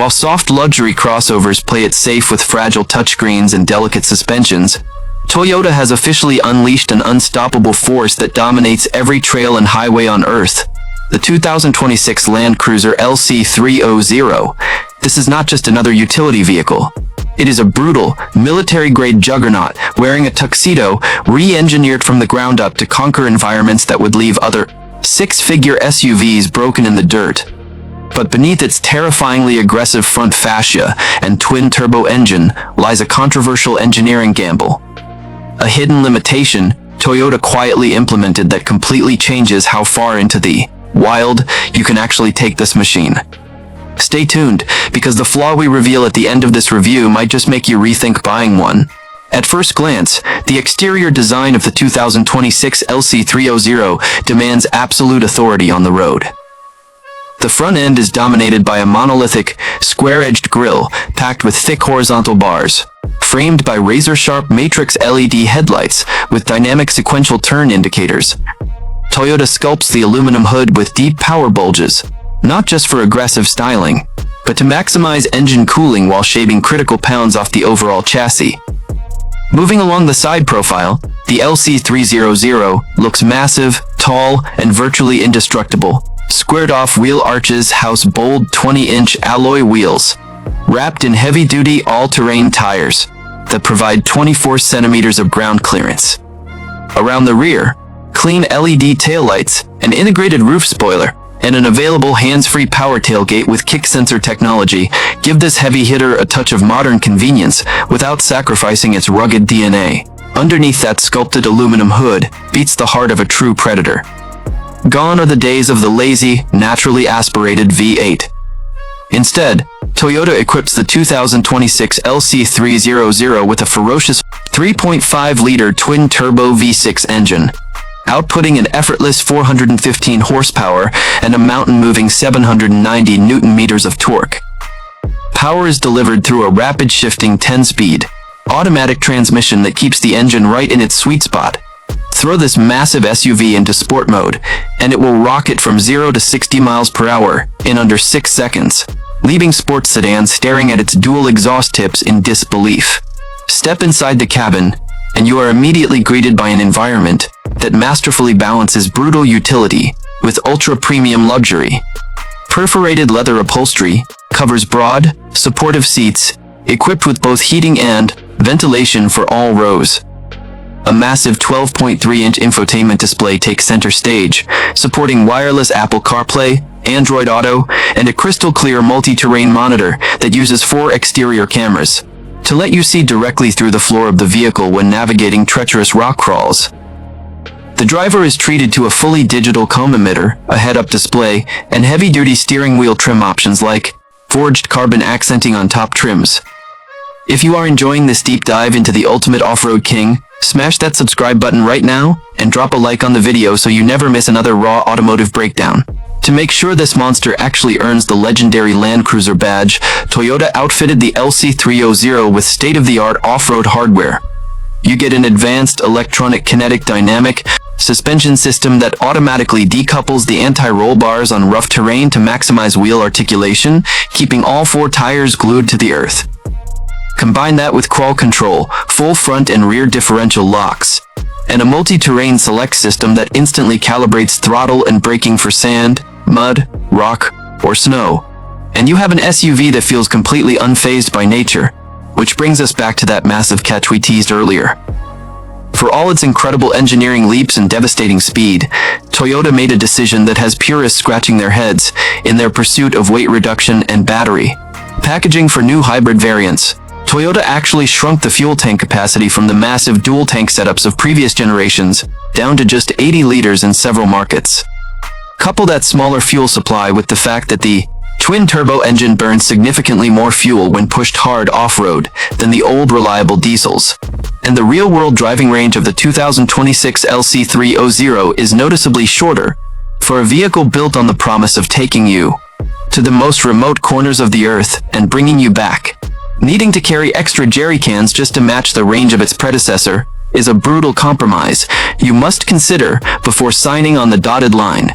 While soft luxury crossovers play it safe with fragile touchscreens and delicate suspensions, Toyota has officially unleashed an unstoppable force that dominates every trail and highway on Earth. The 2026 Land Cruiser LC300. This is not just another utility vehicle. It is a brutal, military-grade juggernaut wearing a tuxedo, re-engineered from the ground up to conquer environments that would leave other six-figure SUVs broken in the dirt. But beneath its terrifyingly aggressive front fascia and twin-turbo engine lies a controversial engineering gamble. A hidden limitation Toyota quietly implemented that completely changes how far into the wild you can actually take this machine. Stay tuned, because the flaw we reveal at the end of this review might just make you rethink buying one. At first glance, the exterior design of the 2026 LC300 demands absolute authority on the road. The front end is dominated by a monolithic, square-edged grille packed with thick horizontal bars, framed by razor-sharp matrix LED headlights with dynamic sequential turn indicators. Toyota sculpts the aluminum hood with deep power bulges, not just for aggressive styling, but to maximize engine cooling while shaving critical pounds off the overall chassis. Moving along the side profile, the LC300 looks massive, tall, and virtually indestructible. Squared-off wheel arches house bold 20-inch alloy wheels, wrapped in heavy-duty all-terrain tires that provide 24 centimeters of ground clearance. Around the rear, clean LED taillights, an integrated roof spoiler, and an available hands-free power tailgate with kick sensor technology give this heavy hitter a touch of modern convenience without sacrificing its rugged DNA. Underneath that sculpted aluminum hood beats the heart of a true predator. Gone are the days of the lazy, naturally aspirated V8. Instead, Toyota equips the 2026 LC300 with a ferocious 3.5-liter twin-turbo V6 engine, outputting an effortless 415 horsepower and a mountain-moving 790 Newton-meters of torque. Power is delivered through a rapid-shifting 10-speed, automatic transmission that keeps the engine right in its sweet spot. Throw this massive SUV into sport mode, and it will rocket from 0 to 60 miles per hour in under 6 seconds, leaving sports sedans staring at its dual exhaust tips in disbelief. Step inside the cabin, and you are immediately greeted by an environment that masterfully balances brutal utility with ultra-premium luxury. Perforated leather upholstery covers broad, supportive seats, equipped with both heating and ventilation for all rows. A massive 12.3-inch infotainment display takes center stage, supporting wireless Apple CarPlay, Android Auto, and a crystal-clear multi-terrain monitor that uses 4 exterior cameras to let you see directly through the floor of the vehicle when navigating treacherous rock crawls. The driver is treated to a fully digital comb emitter, a head-up display, and heavy-duty steering wheel trim options like forged carbon accenting on top trims. If you are enjoying this deep dive into the ultimate off-road king, smash that subscribe button right now and drop a like on the video so you never miss another raw automotive breakdown. To make sure this monster actually earns the legendary Land Cruiser badge, Toyota outfitted the LC300 with state-of-the-art off-road hardware. You get an advanced electronic Kinetic dynamic suspension system that automatically decouples the anti-roll bars on rough terrain to maximize wheel articulation, keeping all 4 tires glued to the earth. Combine that with crawl control, full front and rear differential locks, and a multi-terrain select system that instantly calibrates throttle and braking for sand, mud, rock, or snow. And you have an SUV that feels completely unfazed by nature, which brings us back to that massive catch we teased earlier. For all its incredible engineering leaps and devastating speed, Toyota made a decision that has purists scratching their heads in their pursuit of weight reduction and battery packaging for new hybrid variants. Toyota actually shrunk the fuel tank capacity from the massive dual-tank setups of previous generations down to just 80 liters in several markets. Couple that smaller fuel supply with the fact that the twin-turbo engine burns significantly more fuel when pushed hard off-road than the old reliable diesels, and the real-world driving range of the 2026 LC300 is noticeably shorter for a vehicle built on the promise of taking you to the most remote corners of the earth and bringing you back. Needing to carry extra jerry cans just to match the range of its predecessor is a brutal compromise you must consider before signing on the dotted line.